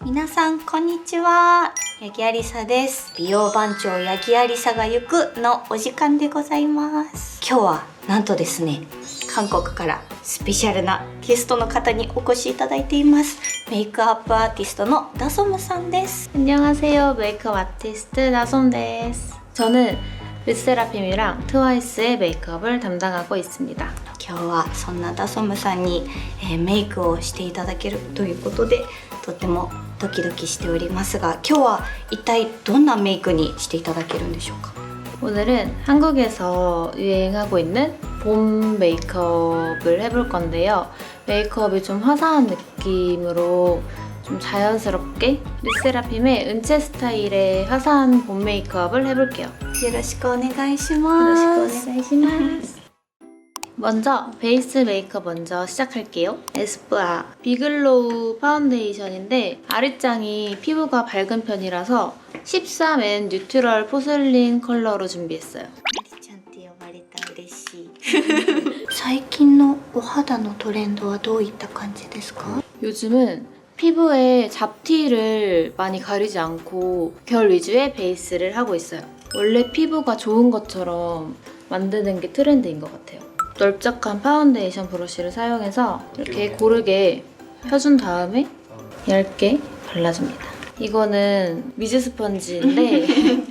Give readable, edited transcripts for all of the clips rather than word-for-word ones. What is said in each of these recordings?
皆さんこんにちは、八木ありさです。美容番長八木ありさが行くのお時間でございます。今日はなんとですね、韓国からスペシャルなゲストの方にお越しいただいています。メイクアップアーティストの다솜さんです。 안녕하세요. 메이크업 아티스트 다솜です. 저는 르세라핌이랑 트와이스의 메이크업을 담당하고 있습니다. 今日はそんな다솜さんに、メイクをしていただけるということで、とてもドキドキしておりますが、今日は一体どんなメイクにしていただけるんでしょうか？ 오늘은 한국에서 유행하고 있는 봄 메이크업을 해볼 건데요. 메이크업이 좀 화사한 느낌으로 좀 자연스럽게 르세라핌의 은채 스타일의 화사한 봄 메이크업을 해볼게요. よろしくお願いします。 요로시ku 먼저 베이스 메이크업 먼저 시작할게요. 에스쁘아 비글로우 파운데이션인데 아랫장이 피부가 밝은 편이라서 13N 뉴트럴 포슬린 컬러로 준비했어요. ちゃんって呼ばれた嬉しい。最近のお肌のトレンドはどういった感じですか？ 요즘은 피부에 잡티를 많이 가리지 않고 결 위주의 베이스를 하고 있어요. 원래 피부가 좋은 것처럼 만드는 게 트렌드인 것 같아요. 넓적한 파운데이션 브러쉬를 사용해서 이렇게 고르게 펴준 다음에 얇게 발라줍니다. 이거는 미즈 스펀지인데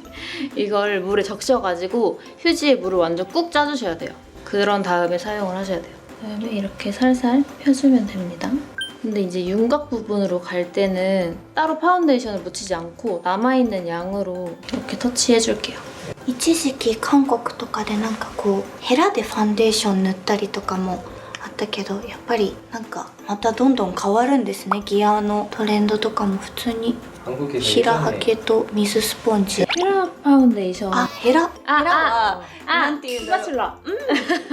이걸 물에 적셔가지고 휴지에 물을 완전 꾹 짜주셔야 돼요. 그런 다음에 사용을 하셔야 돼요. 그다음에 이렇게 살살 펴주면 됩니다. 근데 이제 윤곽 부분으로 갈 때는 따로 파운데이션을 묻히지 않고 남아있는 양으로 이렇게 터치해줄게요. 一時期韓国とかでなんかこうヘラでファンデーション塗ったりとかもあったけど、やっぱりなんかまたどんどん変わるんですね。ギアのトレンドとかも普通に平はけと水スポンジ。 헤라 파운데이션. あ、ヘラはなんていうんだろう。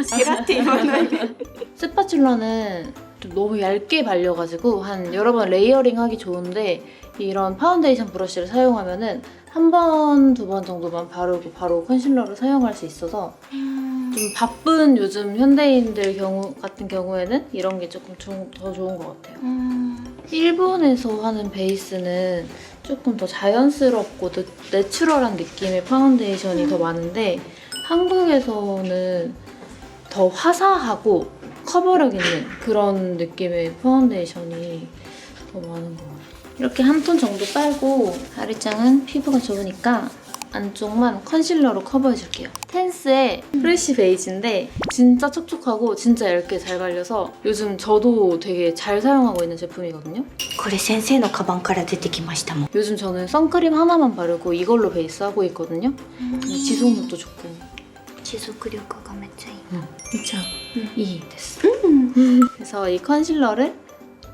스파츌라. ヘラって言わないで。 스파츌라는 좀 너무 얇게 발려가지고 한 여러 번 레이어링 하기 좋은데 이런 파운데이션 브러쉬를 사용하면은 한 번, 두 번 정도만 바르고 바로 컨실러를 사용할 수 있어서 좀 바쁜 요즘 현대인들 같은 경우에는 이런 게 조금 더 좋은 것 같아요. 일본에서 하는 베이스는 조금 더 자연스럽고 내추럴한 느낌의 파운데이션이 더 많은데 한국에서는 더 화사하고 커버력 있는 그런 느낌의 파운데이션이 더 많은 것 같아요. 이렇게 한 톤 정도 빨고 아랫장은 피부가 좋으니까 안쪽만 컨실러로 커버해줄게요. 텐스의 프레쉬 베이지인데 진짜 촉촉하고 진짜 얇게 잘 발려서 요즘 저도 되게 잘 사용하고 있는 제품이거든요. これ先生のカバンから出てきましたもん。 요즘 저는 선크림 하나만 바르고 이걸로 베이스 하고 있거든요. 지속력도 좋고 持続力がめっちゃいい。 진짜 이 됐어. 그래서 이 컨실러를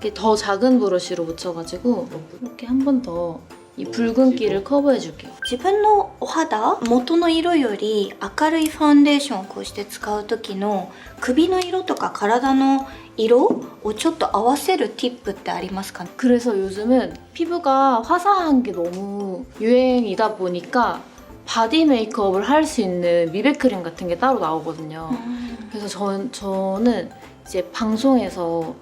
이렇게 더 작은 브러쉬로 묻혀가지고 이렇게 한 번 더 이 붉은기를 커버해줄게요. 自分のお肌元の色より明るいファンデーションをこうして使う時の首の色とか体の色をちょっと合わせるティップってありますか？ 그래서 요즘은 피부가 화사한 게 너무 유행이다 보니까 바디 메이크업을 할 수 있는 미백크림 같은 게 따로 나오거든요. 그래서 저는 이제 방송에서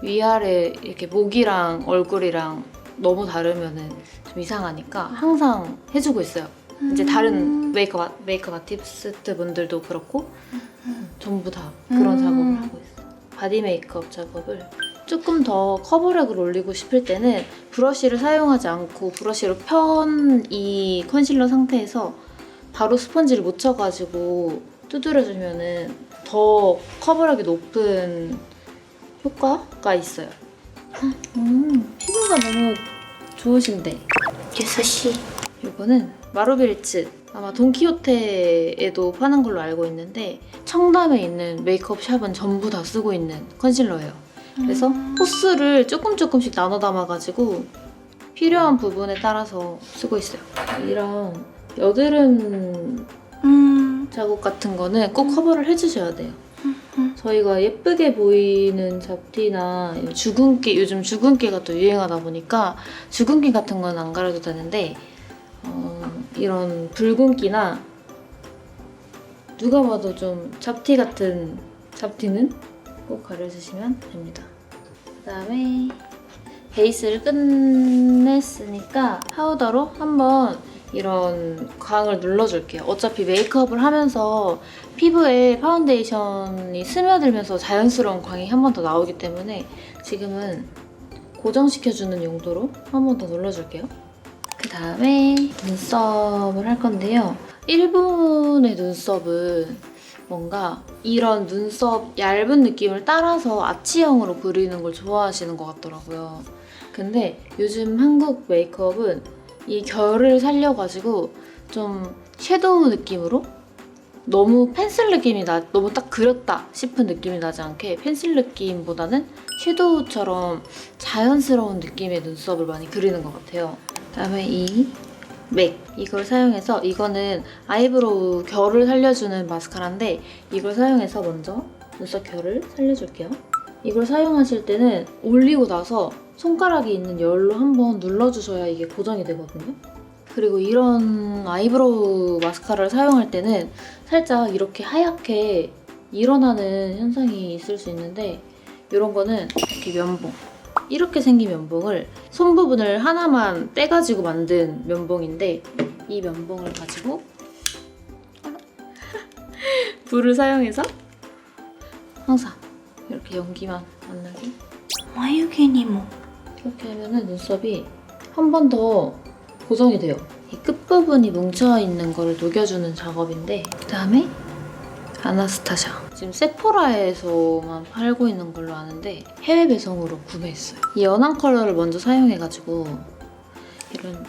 위아래 이렇게 목이랑 얼굴이랑 너무 다르면은 좀 이상하니까 항상 해주고 있어요. 이제 다른 메이크업 아티스트 분들도 그렇고 전부 다 그런 작업을 하고 있어요. 바디 메이크업 작업을 조금 더 커버력을 올리고 싶을 때는 브러쉬를 사용하지 않고 브러쉬로 편 이 컨실러 상태에서 바로 스펀지를 묻혀가지고 두드려주면은 더 커버력이 높은 효과가 있어요. 피부가 너무 좋으신데 優しい。 이거는 마로빌츠 아마 돈키호테에도 파는 걸로 알고 있는데 청담에 있는 메이크업 샵은 전부 다 쓰고 있는 컨실러예요. 그래서 호스를 조금씩 나눠 담아가지고 필요한 부분에 따라서 쓰고 있어요. 이런 여드름 자국 같은 거는 꼭 커버를 해주셔야 돼요. 저희가 예쁘게 보이는 잡티나 주근깨, 요즘 주근깨가 또 유행하다 보니까 주근깨 같은 건 안 가려도 되는데 이런 붉은기나 누가 봐도 좀 잡티 같은 잡티는 꼭 가려주시면 됩니다. 그다음에 베이스를 끝냈으니까 파우더로 한번 이런 광을 눌러줄게요. 어차피 메이크업을 하면서 피부에 파운데이션이 스며들면서 자연스러운 광이 한 번 더 나오기 때문에 지금은 고정시켜주는 용도로 한 번 더 눌러줄게요. 그 다음에 눈썹을 할 건데요. 일본의 눈썹은 뭔가 이런 눈썹 얇은 느낌을 따라서 아치형으로 그리는 걸 좋아하시는 것 같더라고요. 근데 요즘 한국 메이크업은 이 결을 살려가지고 좀 섀도우 느낌으로 너무 펜슬 느낌이 너무 딱 그렸다 싶은 느낌이 나지 않게 펜슬 느낌보다는 섀도우처럼 자연스러운 느낌의 눈썹을 많이 그리는 것 같아요. 그다음에 이 맥 이걸 사용해서 이거는 아이브로우 결을 살려주는 마스카라인데 이걸 사용해서 먼저 눈썹 결을 살려줄게요. 이걸 사용하실 때는 올리고 나서 손가락이 있는 열로 한번 눌러주셔야 이게 고정이 되거든요. 그리고 이런 아이브로우 마스카라를 사용할 때는 살짝 이렇게 하얗게 일어나는 현상이 있을 수 있는데 이런 거는 이렇게 면봉 이렇게 생긴 면봉을 손 부분을 하나만 떼가지고 만든 면봉인데 이 면봉을 가지고 불을 사용해서 항상 이렇게 연기만 안 나게 眉毛にも 이렇게 하면은 눈썹이 한 번 더 고정이 돼요. 이 끝부분이 뭉쳐있는 거를 녹여주는 작업인데 그 다음에 아나스타샤 지금 세포라에서만 팔고 있는 걸로 아는데 해외 배송으로 구매했어요. 이 연한 컬러를 먼저 사용해가지고 이런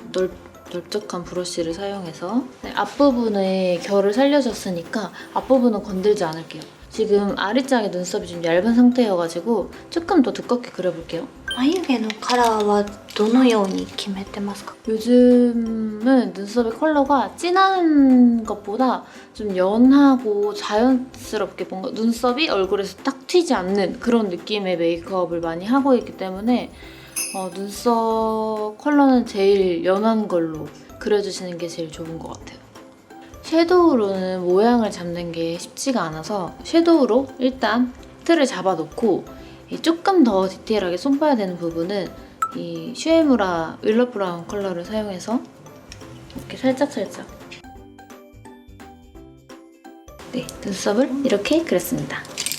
넓적한 브러쉬를 사용해서 앞부분에 결을 살려줬으니까 앞부분은 건들지 않을게요. 지금 아리짱의 눈썹이 좀 얇은 상태여가지고 조금 더 두껍게 그려볼게요. 眉毛のカラーはどのように決めてますか？ 요즘은 눈썹의 컬러가 진한 것보다 좀 연하고 자연스럽게 뭔가 눈썹이 얼굴에서 딱 튀지 않는 그런 느낌의 메이크업을 많이 하고 있기 때문에 눈썹 컬러는 제일 연한 걸로 그려주시는 게 제일 좋은 것 같아요. 섀도우로는 모양을 잡는 게 쉽지가 않아서 섀도우로 일단 틀을 잡아놓고 조금 더 디테일하게 손봐야 되는 부분은 이 슈에무라 윌러 브라운 컬러를 사용해서 이렇게 살짝살짝 눈썹을 이렇게 그렸습니다.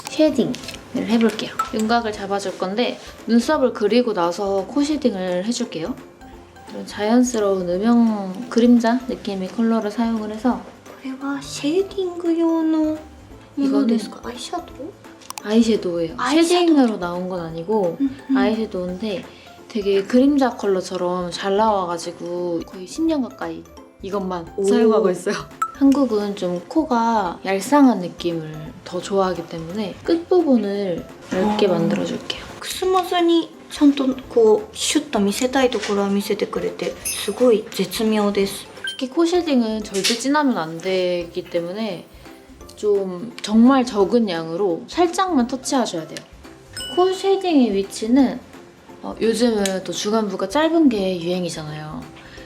쉐딩을 해볼게요. 윤곽을 잡아줄 건데 눈썹을 그리고 나서 코 쉐딩을 해줄게요. 이런 자연스러운 음영 그림자 느낌의 컬러를 사용을 해서 これはシェーディング用のものですか？アイシャドウ？ 아이섀도우예요. 쉐딩으로 나온 건 아니고 아이섀도우인데 되게 그림자 컬러처럼 잘 나와가지고 거의 10년 가까이 이것만 사용하고 있어요. 한국은 좀 코가 얄쌍한 느낌을 더 좋아하기 때문에 끝부분을 얇게 만들어줄게요. くすまずにちゃんとこうシュッと見せたいところは見せてくれてすごい絶妙です。 특히 코 쉐딩은 절대 진하면 안 되기 때문에 좀 정말 적은 양으로 살짝만 터치하셔야 돼요. 코 쉐딩의 위치는 요즘은 또 주간부가 짧은 게 유행이잖아요.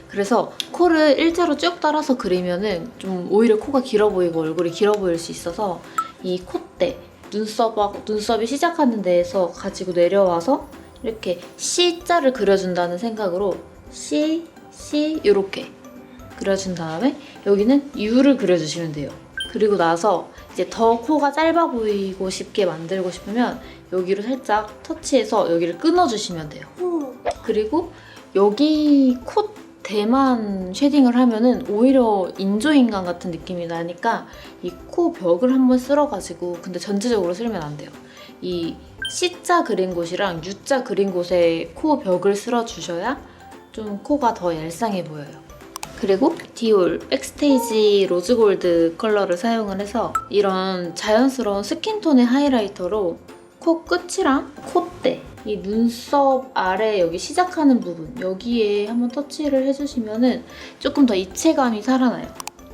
그래서 코를 일자로 쭉 따라서 그리면은 좀 오히려 코가 길어 보이고 얼굴이 길어 보일 수 있어서 이 콧대, 눈썹이 시작하는 데에서 가지고 내려와서 이렇게 C자를 그려준다는 생각으로 C, 이렇게 그려준 다음에 여기는 U를 그려주시면 돼요. 그리고 나서 이제 더 코가 짧아 보이고 싶게 만들고 싶으면 여기로 살짝 터치해서 여기를 끊어주시면 돼요. 그리고 여기 콧대만 쉐딩을 하면은 오히려 인조인간 같은 느낌이 나니까 이 코 벽을 한번 쓸어가지고 근데 전체적으로 쓸면 안 돼요. 이 C자 그린 곳이랑 U자 그린 곳에 코 벽을 쓸어주셔야 좀 코가 더 얄쌍해 보여요. 그리고 디올 백스테이지 로즈골드 컬러를 사용을 해서 이런 자연스러운 스킨톤의 하이라이터로 코 끝이랑 콧대, 이 눈썹 아래 여기 시작하는 부분 여기에 한번 터치를 해주시면 조금 더 입체감이 살아나요.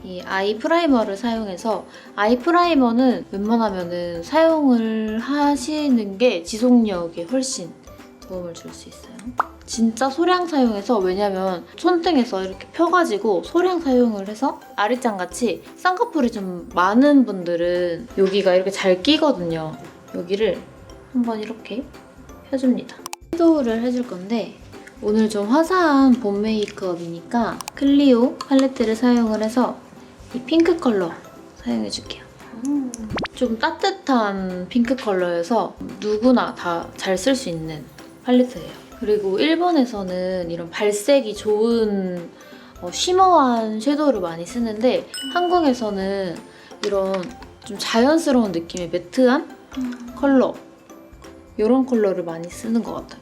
이 아이 프라이머를 사용해서 아이 프라이머는 웬만하면 사용을 하시는 게 지속력에 훨씬 도움을 줄 수 있어요. 진짜 소량 사용해서 왜냐면 손등에서 이렇게 펴가지고 소량 사용을 해서 아리짱같이 쌍꺼풀이 좀 많은 분들은 여기가 이렇게 잘 끼거든요. 여기를 한번 이렇게 펴줍니다. 섀도우를 해줄 건데 오늘 좀 화사한 봄 메이크업이니까 클리오 팔레트를 사용을 해서 이 핑크 컬러 사용해줄게요. 좀 따뜻한 핑크 컬러여서 누구나 다 잘 쓸 수 있는 팔레트예요. 그리고 일본에서는 이런 발색이 좋은 쉬머한 섀도우를 많이 쓰는데 한국에서는 이런 좀 자연스러운 느낌의 매트한 컬러 이런 컬러를 많이 쓰는 것 같아요.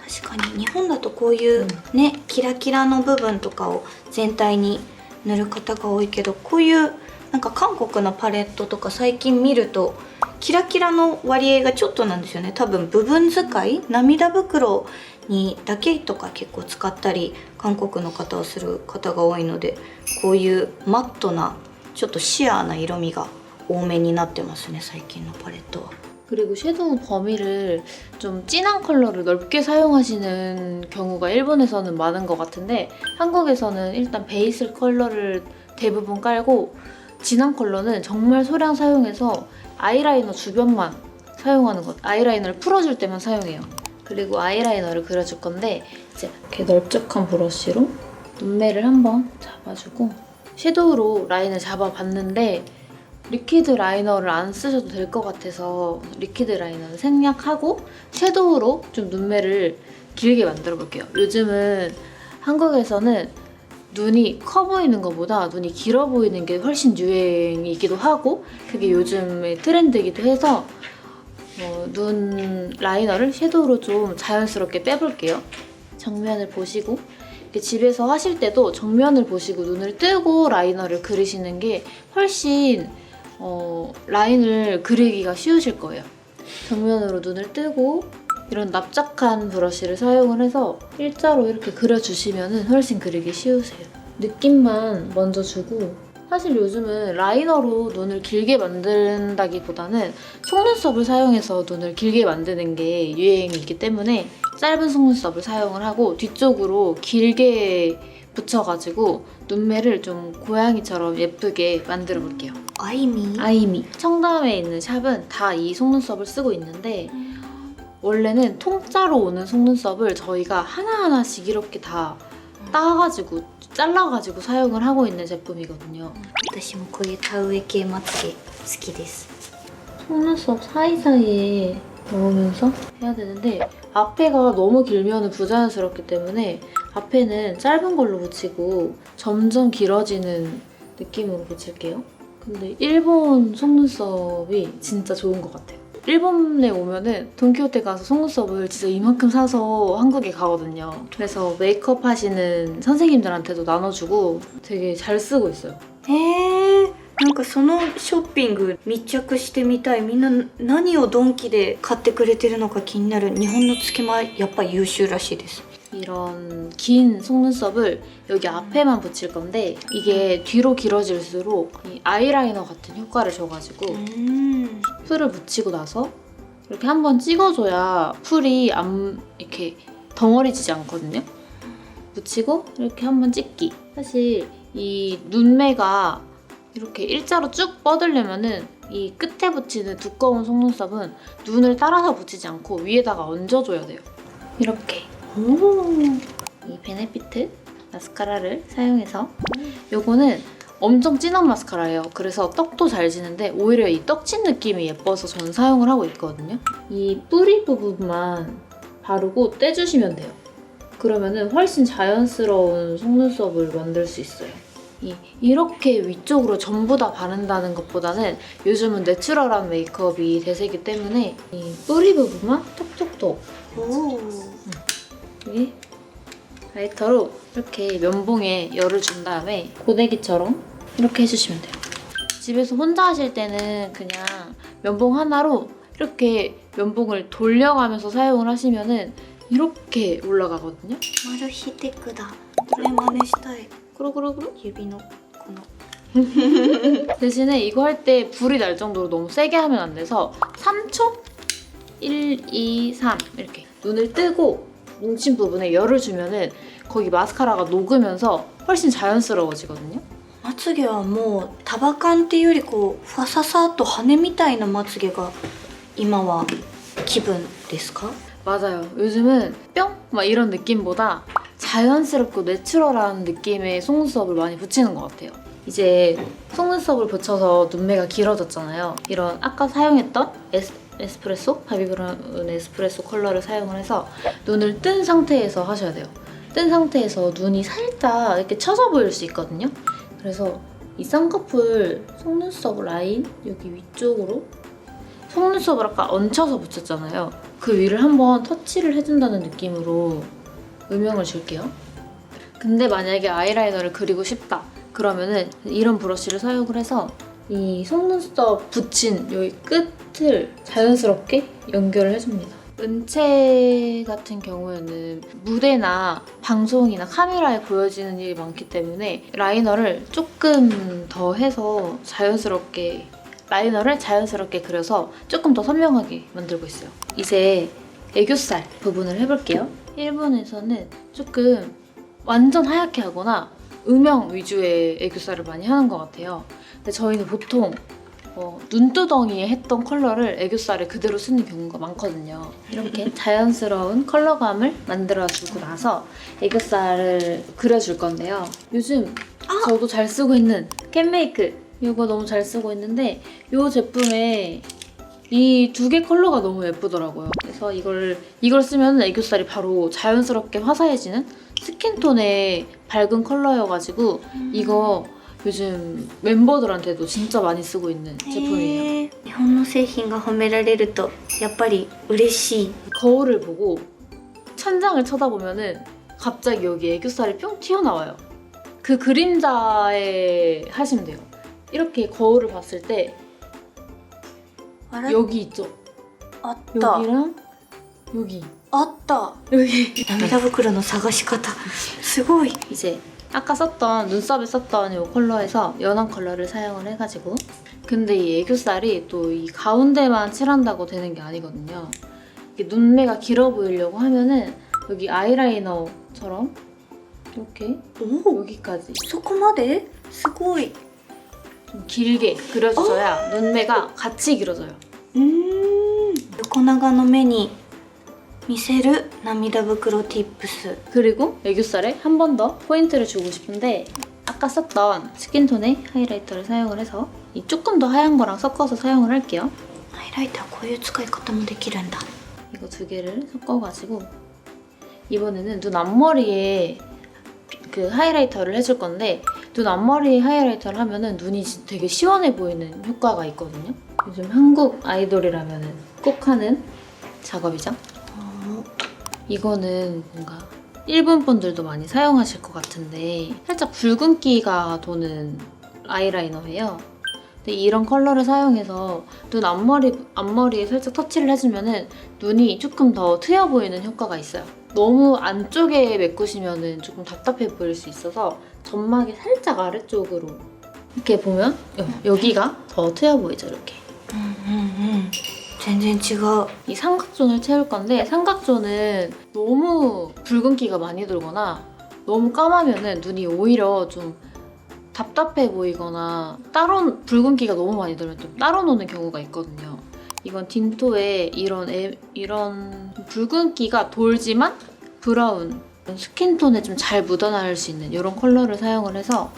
確かに日本だとこういうね、キラキラの部分とかを全体に塗る方が多いけど、こういうなんか韓国のパレットとか最近見るとキラキラの割合がちょっとなんですよね。多分部分使い、涙袋にだけとか結構使ったり韓国の方をする方が多いので、こういうマットなちょっとシアーな色味が多めになってますね、最近のパレットは。 그리고 섀도우 범위를 좀 진한 컬러를 넓게 사용하시는 경우가 일본에서는 많은 것 같은데 한국에서는 일단 베이스 컬러를 대부분 깔고 진한 컬러는 정말 소량 사용해서 아이라이너 주변만 사용하는 것. 아이라이너를 풀어줄 때만 사용해요. 그리고 아이라이너를 그려줄 건데 이제 이렇게 넓적한 브러쉬로 눈매를 한번 잡아주고 섀도우로 라인을 잡아봤는데 리퀴드 라이너를 안 쓰셔도 될 것 같아서 리퀴드 라이너는 생략하고 섀도우로 좀 눈매를 길게 만들어 볼게요. 요즘은 한국에서는 눈이 커 보이는 것보다 눈이 길어 보이는 게 훨씬 유행이기도 하고 그게 요즘의 트렌드이기도 해서 눈 라이너를 섀도우로 좀 자연스럽게 빼볼게요. 정면을 보시고 집에서 하실 때도 정면을 보시고 눈을 뜨고 라이너를 그리시는 게 훨씬 라인을 그리기가 쉬우실 거예요. 정면으로 눈을 뜨고 이런 납작한 브러쉬를 사용을 해서 일자로 이렇게 그려주시면 훨씬 그리기 쉬우세요. 느낌만 먼저 주고 사실 요즘은 라이너로 눈을 길게 만든다기보다는 속눈썹을 사용해서 눈을 길게 만드는 게 유행이기 때문에 짧은 속눈썹을 사용을 하고 뒤쪽으로 길게 붙여가지고 눈매를 좀 고양이처럼 예쁘게 만들어 볼게요. 아이미. 청담에 있는 샵은 다 이 속눈썹을 쓰고 있는데 원래는 통짜로 오는 속눈썹을 저희가 하나하나씩 이렇게 다 따가지고 잘라가지고 사용을 하고 있는 제품이거든요. 私もこういう田植え系まつげ好きです。 속눈썹 사이사이에 넣으면서 해야 되는데 앞에가 너무 길면 부자연스럽기 때문에 앞에는 짧은 걸로 붙이고 점점 길어지는 느낌으로 붙일게요. 근데 일본 속눈썹이 진짜 좋은 것 같아요. 일본에 오면은 돈키호테 가서 속눈썹을 진짜 이만큼 사서 한국에 가거든요. 그래서 메이크업 하시는 선생님들한테도 나눠주고 되게 잘 쓰고 있어요. なんかそのショッピング密着してみたい。みんな何をドンキで買ってくれてるのか気になる。日本のつけまやっぱ優秀らしいです。 이런 긴 속눈썹을 여기 앞에만 붙일 건데 이게 뒤로 길어질수록 이 아이라이너 같은 효과를 줘가지고 풀을 붙이고 나서 이렇게 한번 찍어줘야 풀이 안 이렇게 덩어리지지 않거든요. 붙이고 이렇게 한번 찍기. 사실 이 눈매가 이렇게 일자로 쭉 뻗으려면은 이 끝에 붙이는 두꺼운 속눈썹은 눈을 따라서 붙이지 않고 위에다가 얹어줘야 돼요. 이렇게. 이 베네피트 마스카라를 사용해서 요거는 엄청 진한 마스카라예요. 그래서 떡도 잘 지는데 오히려 이 떡진 느낌이 예뻐서 저는 사용을 하고 있거든요. 이 뿌리 부분만 바르고 떼주시면 돼요. 그러면은 훨씬 자연스러운 속눈썹을 만들 수 있어요. 이렇게 위쪽으로 전부 다 바른다는 것보다는 요즘은 내추럴한 메이크업이 대세이기 때문에 이 뿌리 부분만 톡톡톡 여기 라이터로 이렇게 면봉에 열을 준 다음에 고데기처럼 이렇게 해주시면 돼요. 집에서 혼자 하실 때는 그냥 면봉 하나로 이렇게 면봉을 돌려가면서 사용을 하시면은 이렇게 올라가거든요. マル秘テクだ。これ真似したい。 그러그러그러 指のこの 대신에 이거 할 때 불이 날 정도로 너무 세게 하면 안 돼서 3초? 1, 2, 3 이렇게 눈을 뜨고 뭉친 부분에 열을 주면은 거기 마스카라가 녹으면서 훨씬 자연스러워지거든요. まつげはもう束感っていうよりこうファササッと羽みたいなまつげが今は気分ですか？ 맞아요. 요즘은 뿅! 막 이런 느낌보다 자연스럽고 내추럴한 느낌의 속눈썹을 많이 붙이는 것 같아요. 이제 속눈썹을 붙여서 눈매가 길어졌잖아요. 이런 아까 사용했던 에스프레소? 바비브라운 에스프레소 컬러를 사용을 해서 눈을 뜬 상태에서 하셔야 돼요. 뜬 상태에서 눈이 살짝 이렇게 처져 보일 수 있거든요. 그래서 이 쌍꺼풀 속눈썹 라인 여기 위쪽으로 속눈썹을 아까 얹혀서 붙였잖아요. 그 위를 한번 터치를 해준다는 느낌으로 음영을 줄게요. 근데 만약에 아이라이너를 그리고 싶다 그러면은 이런 브러쉬를 사용을 해서 이 속눈썹 붙인 여기 끝을 자연스럽게 연결을 해줍니다. 은채 같은 경우에는 무대나 방송이나 카메라에 보여지는 일이 많기 때문에 라이너를 조금 더 해서 라이너를 자연스럽게 그려서 조금 더 선명하게 만들고 있어요. 이제 애교살 부분을 해볼게요. 일본에서는 조금 완전 하얗게 하거나 음영 위주의 애교살을 많이 하는 것 같아요. 근데 저희는 보통 눈두덩이에 했던 컬러를 애교살에 그대로 쓰는 경우가 많거든요. 이렇게 자연스러운 컬러감을 만들어주고 나서 애교살을 그려줄 건데요. 요즘 저도 잘 쓰고 있는 캔메이크 이거 너무 잘 쓰고 있는데 이 제품에 이 두 개 컬러가 너무 예쁘더라고요. 그래서 이걸 쓰면 애교살이 바로 자연스럽게 화사해지는 스킨톤의 밝은 컬러여가지고 이거 요즘 멤버들한테도 진짜 많이 쓰고 있는 제품이에요. 日本の製品が褒められるとやっぱり嬉しい。 거울을 보고 천장을 쳐다보면은 갑자기 여기 애교살이 뿅 튀어나와요. 그 그림자에 하시면 돼요. 이렇게 거울을 봤을 때 여기 있죠? あった 여기랑 여기 あった 여기 涙袋の探し方すごい。 이제 아까 눈썹에 썼던 이 컬러에서 연한 컬러를 사용을 해가지고 근데 이 애교살이 또 이 가운데만 칠한다고 되는 게 아니거든요. 이게 눈매가 길어 보이려고 하면은 여기 아이라이너처럼 이렇게 おお 여기까지 そこまですごい。 좀 길게 그려줘야 눈매가 같이 길어져요. 横長の目に見せる涙袋ティップス。 그리고 애교살에 한 번 더 포인트를 주고 싶은데 아까 썼던 스킨톤의 하이라이터를 사용을 해서 이 조금 더 하얀 거랑 섞어서 사용을 할게요. ハイライターこういう使い方もできるんだ。 이거 두 개를 섞어가지고 이번에는 눈 앞머리에 그 하이라이터를 해줄 건데 눈 앞머리에 하이라이터를 하면은 눈이 되게 시원해 보이는 효과가 있거든요. 요즘 한국 아이돌이라면은 꼭 하는 작업이죠. 이거는 뭔가 일본 분들도 많이 사용하실 것 같은데 살짝 붉은기가 도는 아이라이너예요. 근데 이런 컬러를 사용해서 눈 앞머리에 살짝 터치를 해주면은 눈이 조금 더 트여 보이는 효과가 있어요. 너무 안쪽에 메꾸시면은 조금 답답해 보일 수 있어서 점막이 살짝 아래쪽으로 이렇게 보면 여기가 더 트여 보이죠, 이렇게. 全然違う。 이 삼각존을 채울 건데 삼각존은 너무 붉은기가 많이 돌거나 너무 까마면은 눈이 오히려 좀 답답해 보이거나 붉은기가 너무 많이 돌면 좀 따로 노는 경우가 있거든요. 이건 딘토에 이런 붉은기가 돌지만 브라운 스킨톤에 좀 잘 묻어나올 수 있는 이런 컬러를 사용을 해서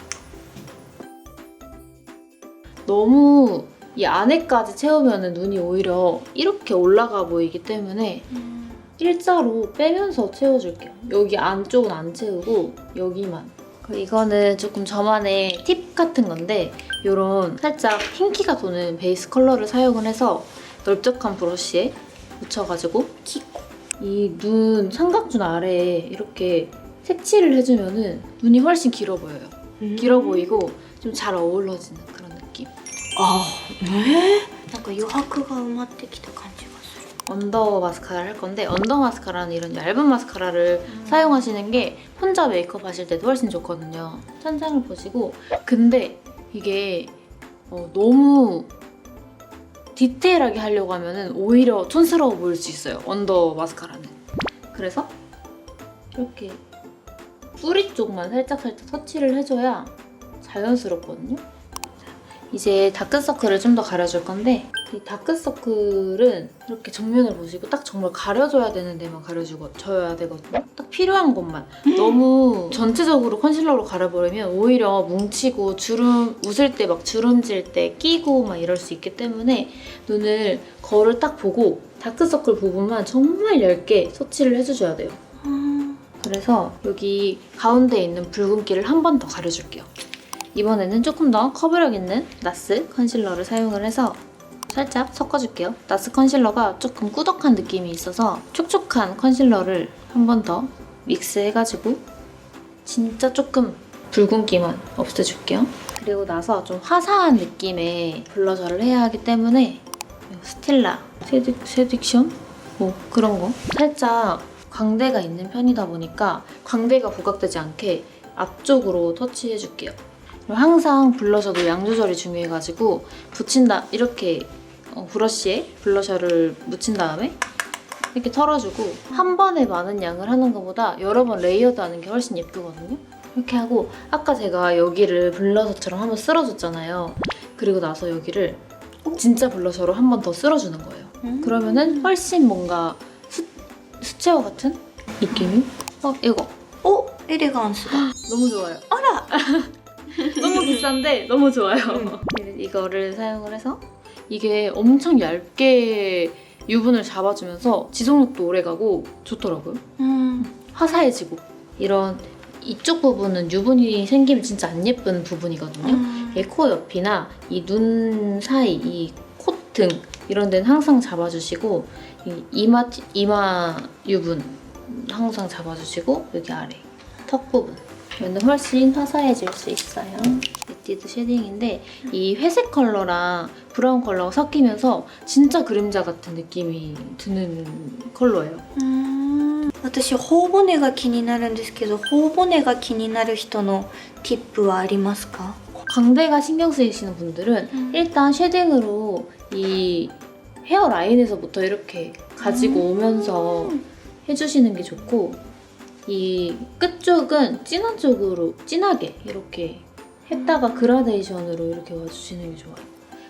너무 이 안에까지 채우면 눈이 오히려 이렇게 올라가 보이기 때문에 일자로 빼면서 채워줄게요. 여기 안쪽은 안 채우고 여기만. 이거는 조금 저만의 팁 같은 건데 이런 살짝 흰기가 도는 베이스 컬러를 사용을 해서 넓적한 브러쉬에 묻혀가지고 이 눈 삼각존 아래에 이렇게 색칠을 해주면 눈이 훨씬 길어 보여요. 길어 보이고 좀 잘 어우러지는 그런 느낌. あねえなんか余白が埋まってきた感じがする。 언더 마스카라를 할 건데 언더 마스카라는 이런 얇은 마스카라를 사용하시는 게 혼자 메이크업 하실 때도 훨씬 좋거든요. 천장을 보시고 근데 이게 너무 디테일하게 하려고 하면 오히려 촌스러워 보일 수 있어요. 언더 마스카라는. 그래서 이렇게 뿌리 쪽만 살짝살짝 터치를 해줘야 자연스럽거든요. 이제 다크서클을 좀 더 가려줄 건데 이 다크서클은 이렇게 정면을 보시고 딱 정말 가려줘야 되는 데만 가려줘야 되거든요. 딱 필요한 곳만. 너무 전체적으로 컨실러로 가려버리면 오히려 뭉치고 주름, 웃을 때 막 주름질 때 끼고 막 이럴 수 있기 때문에 눈을 거울 딱 보고 다크서클 부분만 정말 얇게 터치를 해주셔야 돼요. 그래서 여기 가운데 있는 붉은기를 한 번 더 가려줄게요. 이번에는 조금 더 커버력 있는 나스 컨실러를 사용을 해서 살짝 섞어줄게요. 나스 컨실러가 조금 꾸덕한 느낌이 있어서 촉촉한 컨실러를 한 번 더 믹스해가지고 진짜 조금 붉은기만 없애줄게요. 그리고 나서 좀 화사한 느낌의 블러셔를 해야 하기 때문에 스틸라, 세딕션? 뭐 그런 거 살짝 광대가 있는 편이다 보니까 광대가 부각되지 않게 앞쪽으로 터치해줄게요. 항상 블러셔도 양 조절이 중요해가지고 붙인다 이렇게 브러쉬에 블러셔를 묻힌 다음에 이렇게 털어주고 한 번에 많은 양을 하는 것보다 여러 번 레이어드 하는 게 훨씬 예쁘거든요. 이렇게 하고 아까 제가 여기를 블러셔처럼 한번 쓸어줬잖아요. 그리고 나서 여기를 진짜 블러셔로 한 번 더 쓸어주는 거예요. 그러면은 훨씬 뭔가 수채화 같은 느낌이? 이거. 엘레강스다. 너무 좋아요. 알아! 너무 비싼데 너무 좋아요. 이거를 사용을 해서 이게 엄청 얇게 유분을 잡아주면서 지속력도 오래가고 좋더라고요. 화사해지고 이런 이쪽 부분은 유분이 생기면 진짜 안 예쁜 부분이거든요. 이 코 옆이나 이 눈 사이, 이 콧등 이런 데는 항상 잡아주시고 이 이마 유분 항상 잡아주시고 여기 아래 턱 부분 얘는 훨씬 화사해질 수 있어요. 에뛰드 쉐딩인데 이 회색 컬러랑 브라운 컬러가 섞이면서 진짜 그림자 같은 느낌이 드는 컬러예요. 私頬骨が気になるんですけど頬骨が気になる人のティップはありますか? 광대가 신경 쓰이시는 분들은 일단 쉐딩으로 이 헤어라인에서부터 이렇게 가지고 오면서 해주시는 게 좋고 이 끝쪽은 진한 쪽으로 진하게 이렇게 했다가 그라데이션으로 이렇게 와주시는 게 좋아요.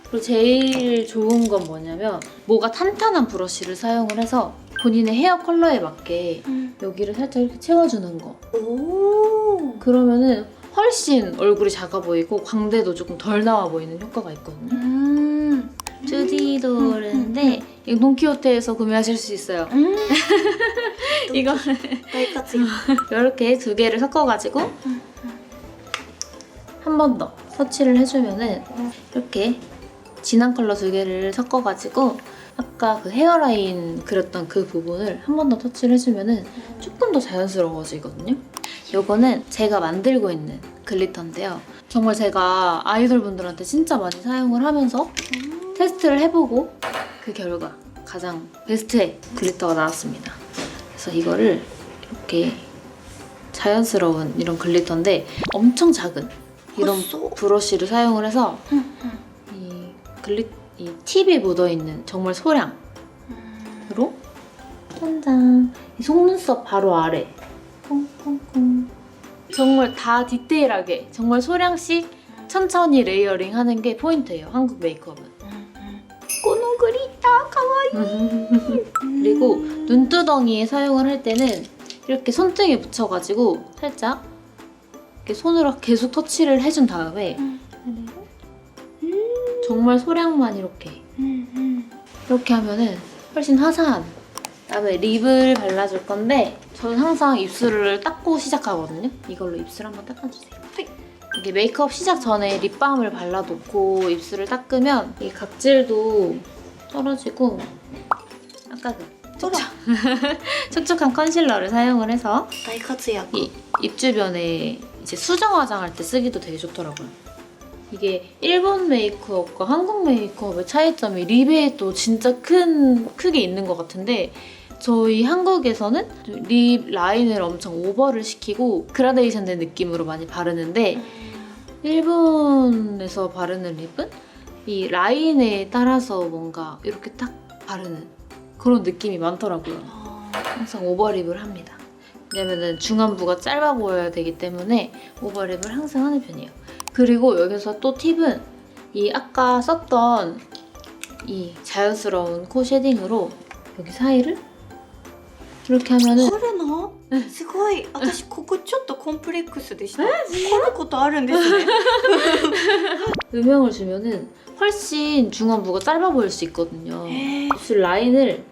그리고 제일 좋은 건 뭐냐면 뭐가 탄탄한 브러쉬를 사용을 해서 본인의 헤어 컬러에 맞게 여기를 살짝 이렇게 채워주는 거. 오. 그러면은 훨씬 얼굴이 작아 보이고 광대도 조금 덜 나와 보이는 효과가 있거든요. 2D 도르인데 이거 돈키호테에서 구매하실 수 있어요. 이거 大活躍. 이렇게 두 개를 섞어가지고 한 번 더 터치를 해주면은 이렇게 진한 컬러 두 개를 섞어가지고 아까 그 헤어라인 그렸던 그 부분을 한 번 더 터치를 해주면은 조금 더 자연스러워지거든요. 요거는 제가 만들고 있는 글리터인데요. 정말 제가 아이돌 분들한테 진짜 많이 사용을 하면서 테스트를 해보고 그 결과 가장 베스트의 글리터가 나왔습니다. 그래서 이거를 이렇게 자연스러운 이런 글리터인데 엄청 작은 이런 브러쉬를 사용을 해서 이 팁이 묻어있는 정말 소량으로 짠짠 이 속눈썹 바로 아래 콩콩콩 정말 다 디테일하게 정말 소량씩 천천히 레이어링 하는 게 포인트예요. 한국 메이크업은. このグリッターかわいい. 그리고 눈두덩이에 사용을 할 때는 이렇게 손등에 붙여가지고 살짝 이렇게 손으로 계속 터치를 해준 다음에 정말 소량만 이렇게 하면은 훨씬 화사한. 그다음에 립을 발라줄 건데 저는 항상 입술을 닦고 시작하거든요. 이걸로 입술 한번 닦아주세요. 이게 메이크업 시작 전에 립밤을 발라놓고 입술을 닦으면 이 각질도 떨어지고 아까 촉촉한 컨실러를 사용을 해서 大活躍. 이 입 주변에 이제 수정 화장할 때 쓰기도 되게 좋더라고요. 이게 일본 메이크업과 한국 메이크업의 차이점이 립에 또 진짜 크게 있는 것 같은데 저희 한국에서는 립 라인을 엄청 오버를 시키고 그라데이션 된 느낌으로 많이 바르는데 일본에서 바르는 립은 이 라인에 따라서 뭔가 이렇게 딱 바르는 그런 느낌이 많더라고요. 항상 오버립을 합니다. 왜냐면은 중안부가 짧아 보여야 되기 때문에 오버립을 항상 하는 편이에요. 그리고 여기서 또 팁은 이 아까 썼던 이 자연스러운 코 쉐딩으로 여기 사이를 이렇게 하면은 掘るのすごい私ここちょっとコンプレックスでした掘ることあるんですね 음영을 주면은 훨씬 중안부가 짧아 보일 수 있거든요. 입술 라인을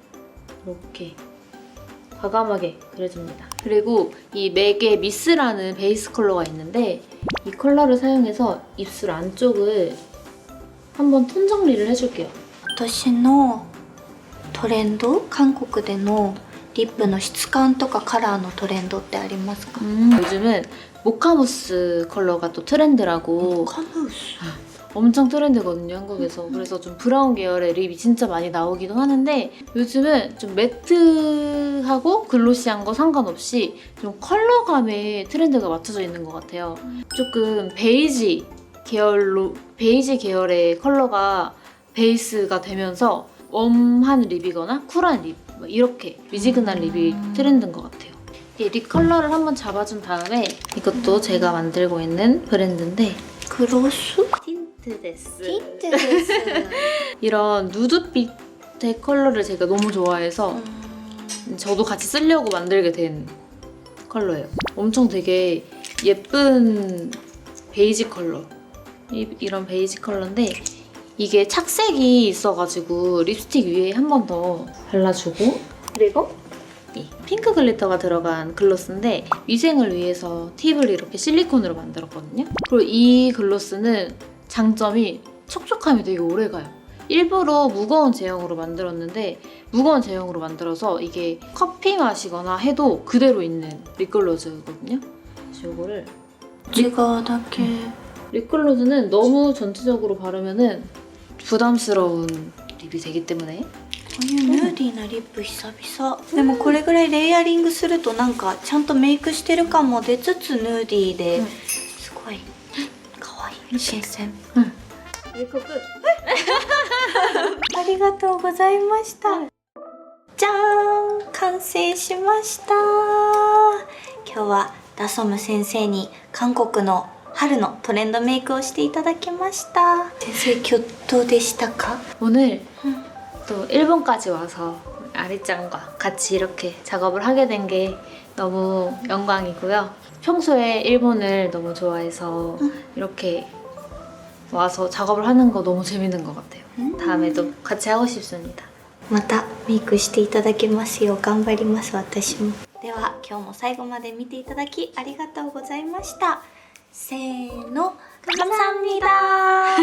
이렇게 과감하게 그려줍니다. 그리고 이 맥의 미스라는 베이스 컬러가 있는데 이 컬러를 사용해서 입술 안쪽을 한번 톤 정리를 해줄게요. 私のトレンド韓国でのリップの質感とかカラーのトレンドってありますか？ 요즘은 모카무스 컬러가 또 트렌드라고 カムース 엄청 트렌드거든요, 한국에서. 그래서 좀 브라운 계열의 립이 진짜 많이 나오기도 하는데 요즘은 좀 매트하고 글로시한 거 상관없이 좀 컬러감에 트렌드가 맞춰져 있는 것 같아요. 조금 베이지 계열의 컬러가 베이스가 되면서 웜한 립이거나 쿨한 립 이렇게 미지근한 립이 트렌드인 것 같아요. 이 립 컬러를 한번 잡아준 다음에 이것도 제가 만들고 있는 브랜드인데 クロス 틴트 데스. ティントです 이런 누드빛의 컬러를 제가 너무 좋아해서 저도 같이 쓰려고 만들게 된 컬러예요. 엄청 되게 예쁜 베이지 컬러. 이런 베이지 컬러인데 이게 착색이 있어가지고 립스틱 위에 한 번 더 발라주고 그리고 이 핑크 글리터가 들어간 글로스인데 위생을 위해서 팁을 이렇게 실리콘으로 만들었거든요. 그리고 이 글로스는 장점이 촉촉함이 되게 오래가요. 일부러 무거운 제형으로 만들었는데 무거운 제형으로 만들어서 이게 커피 마시거나 해도 그대로 있는 립글로즈거든요. 그래서 이거를 内側だけ 립글로즈는 너무 전체적으로 바르면은 부담스러운 립이 되기 때문에 こういうヌーディーなリップ久々でもこれぐらいレイヤリングするとなんかちゃんとメイクしてる感も出つつヌーディーで、すごい可愛い新鮮 메이크업 끝! ありがとうございました、じゃーん完成しました。今日はダソム先生に韓国の春のトレンドメイクをしていただきました。先生今日どうでしたか？ 오늘 또 일본까지 와서 아리짱과 같이 이렇게 작업을 하게 된 게 너무 영광이고요. 평소에 일본을 너무 좋아해서 이렇게 와서 작업을 하는 거 너무 재밌는 것 같아요. 다음에도 같이 하고 싶습니다. またメイクしていただけますよう頑張ります私も。では今日も最後まで見ていただきありがとうございました。せーの、감사합니다